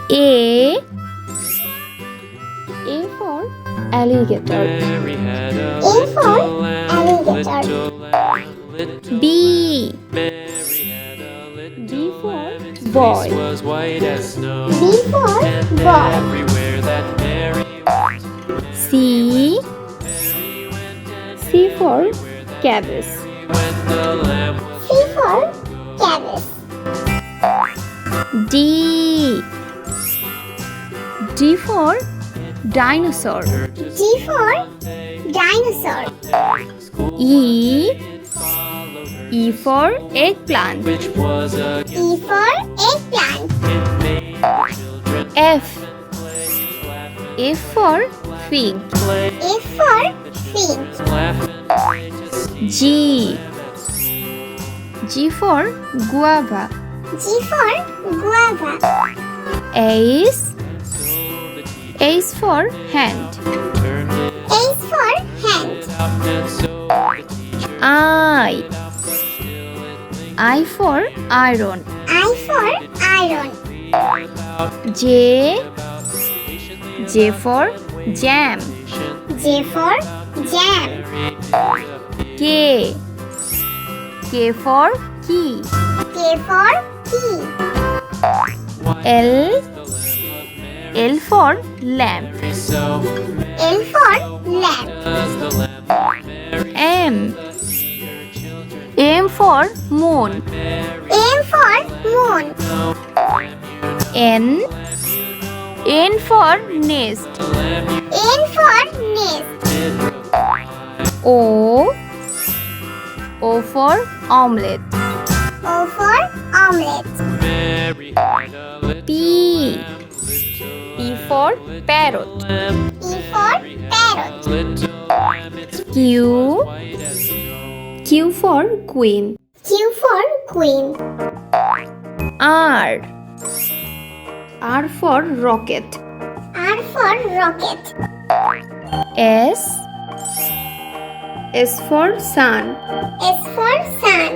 A for alligator. A for alligator. B for boy. B for boy. C for cabbage. C for cabbage. D for dinosaur. D for dinosaur. E for eggplant. E for eggplant. F for fig. F for fig. G for guava. G for guava. H for hand. H for hand. I for iron. I for iron. J for jam. J for jam. K for key. K for key. L for lamp. L for lamp. M for moon. M for moon. N for nest. N for nest. O for omelette. O for omelette. P for parrot. P for parrot. Q for queen. Q for queen. R for rocket. R for rocket. S for sun. S for sun.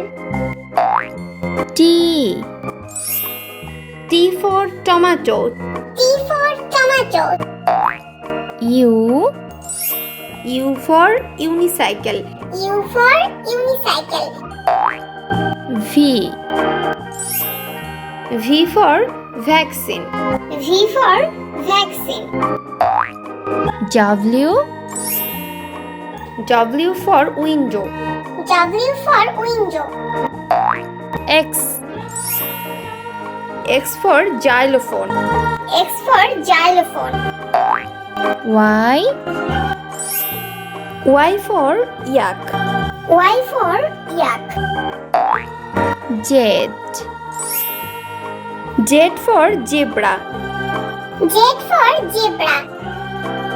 T for tomato. T for tomato. U for unicycle. U for unicycle. V for vaccine. V for vaccine. W for window. W for window. X for xylophone. X for xylophone. Y for yak. Y for yak. Z for zebra. Z for zebra.